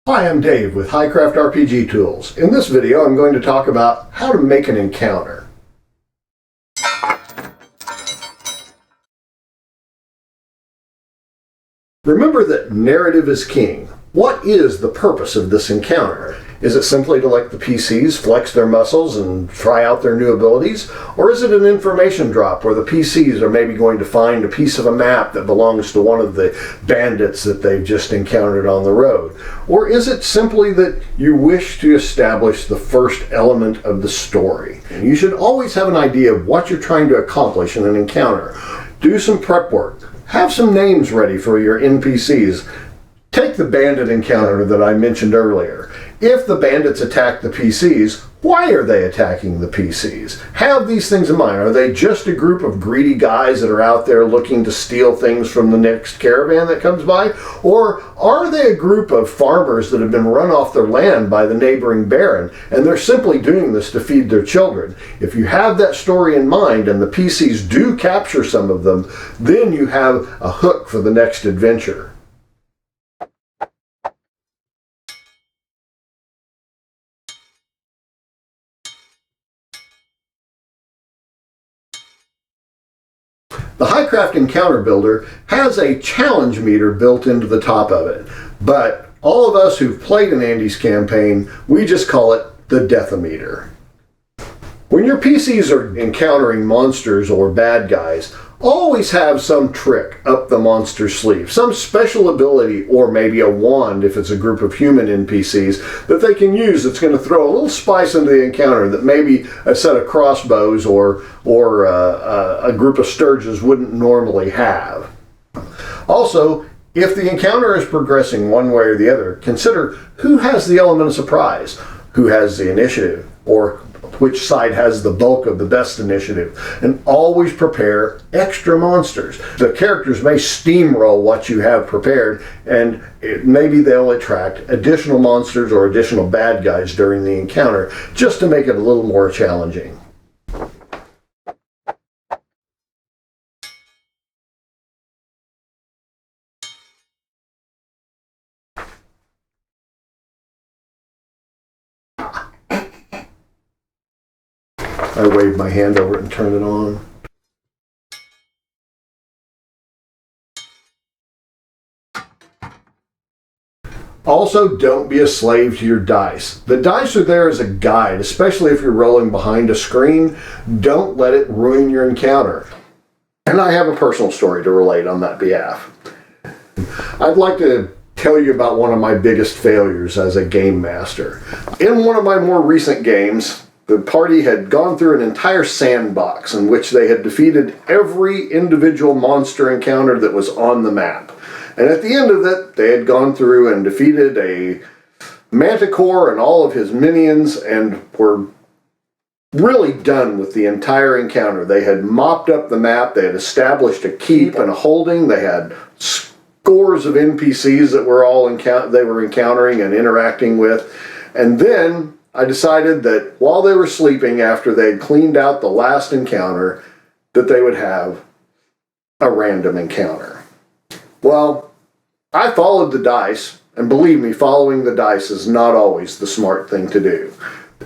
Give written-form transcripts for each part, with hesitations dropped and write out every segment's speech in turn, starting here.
Hi, I'm Dave with Highcraft RPG Tools. In this video, I'm going to talk about how to make an encounter. Remember that narrative is king. What is the purpose of this encounter? Is it simply to let the PCs flex their muscles and try out their new abilities? Or is it an information drop where the PCs are maybe going to find a piece of a map that belongs to one of the bandits that they've just encountered on the road? Or is it simply that you wish to establish the first element of the story? And you should always have an idea of what you're trying to accomplish in an encounter. Do some prep work. Have some names ready for your NPCs. Take the bandit encounter that I mentioned earlier. If the bandits attack the PCs, why are they attacking the PCs? Have these things in mind. Are they just a group of greedy guys that are out there looking to steal things from the next caravan that comes by? Or are they a group of farmers that have been run off their land by the neighboring baron, and they're simply doing this to feed their children? If you have that story in mind and the PCs do capture some of them, then you have a hook for the next adventure. The Highcraft Encounter Builder has a challenge meter built into the top of it, but all of us who've played an Andy's campaign, we just call it the Death-O-Meter. When your PCs are encountering monsters or bad guys, always have some trick up the monster's sleeve, some special ability, or maybe a wand if it's a group of human NPCs that they can use that's going to throw a little spice into the encounter that maybe a set of crossbows or a group of sturges wouldn't normally have. Also, if the encounter is progressing one way or the other, consider who has the element of surprise, who has the initiative, or which side has the bulk of the best initiative, and always prepare extra monsters. The characters may steamroll what you have prepared, and maybe they'll attract additional monsters or additional bad guys during the encounter, just to make it a little more challenging. I waved my hand over it and turned it on. Also, don't be a slave to your dice. The dice are there as a guide, especially if you're rolling behind a screen. Don't let it ruin your encounter. And I have a personal story to relate on that behalf. I'd like to tell you about one of my biggest failures as a game master. In one of my more recent games, the party had gone through an entire sandbox in which they had defeated every individual monster encounter that was on the map. And at the end of it, they had gone through and defeated a manticore and all of his minions and were really done with the entire encounter. They had mopped up the map, they had established a keep and a holding, they had scores of NPCs that they were encountering and interacting with. And then I decided that while they were sleeping, after they had cleaned out the last encounter, that they would have a random encounter. Well, I followed the dice, and believe me, following the dice is not always the smart thing to do.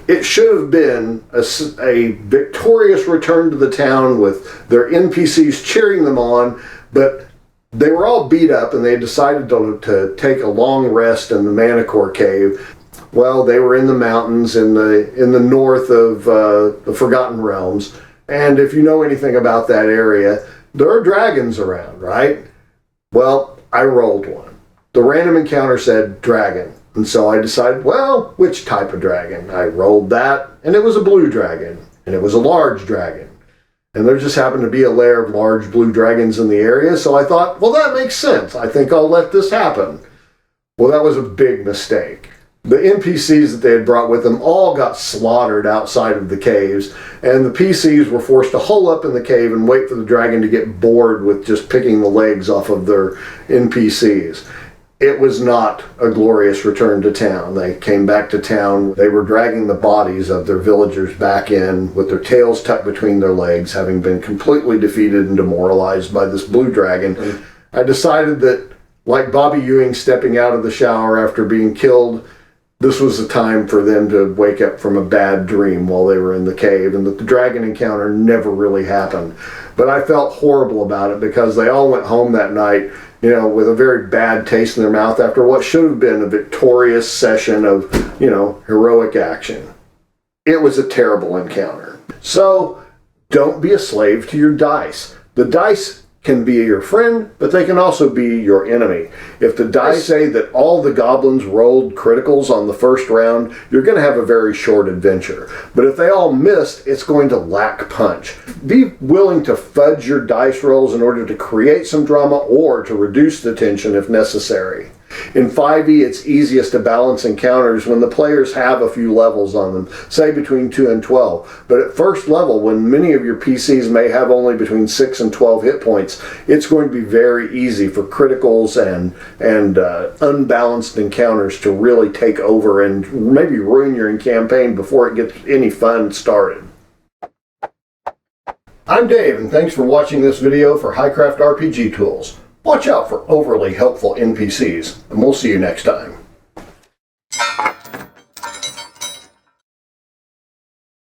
It should have been a victorious return to the town with their NPCs cheering them on, but they were all beat up and they decided to take a long rest in the Manticore Cave. Well, they were in the mountains in the north of the Forgotten Realms, and if you know anything about that area, there are dragons around, right? Well, I rolled one. The random encounter said dragon, and so I decided, well, which type of dragon? I rolled that, and it was a blue dragon, and it was a large dragon. And there just happened to be a lair of large blue dragons in the area, so I thought, well, that makes sense. I think I'll let this happen. Well, that was a big mistake. The NPCs that they had brought with them all got slaughtered outside of the caves, and the PCs were forced to hole up in the cave and wait for the dragon to get bored with just picking the legs off of their NPCs. It was not a glorious return to town. They came back to town. They were dragging the bodies of their villagers back in with their tails tucked between their legs, having been completely defeated and demoralized by this blue dragon. And I decided that Like Bobby Ewing stepping out of the shower after being killed, this was a time for them to wake up from a bad dream while they were in the cave, and that the dragon encounter never really happened. But I felt horrible about it because they all went home that night, with a very bad taste in their mouth after what should have been a victorious session of, heroic action. It was a terrible encounter. So, don't be a slave to your dice. The dice can be your friend, but they can also be your enemy. If the dice say that all the goblins rolled criticals on the first round, you're going to have a very short adventure. But if they all missed, it's going to lack punch. Be willing to fudge your dice rolls in order to create some drama or to reduce the tension if necessary. In 5e, it's easiest to balance encounters when the players have a few levels on them, say between 2 and 12. But at first level, when many of your PCs may have only between 6 and 12 hit points, it's going to be very easy for criticals and unbalanced encounters to really take over and maybe ruin your campaign before it gets any fun started. I'm Dave, and thanks for watching this video for Highcraft RPG Tools. Watch out for overly helpful NPCs, and we'll see you next time.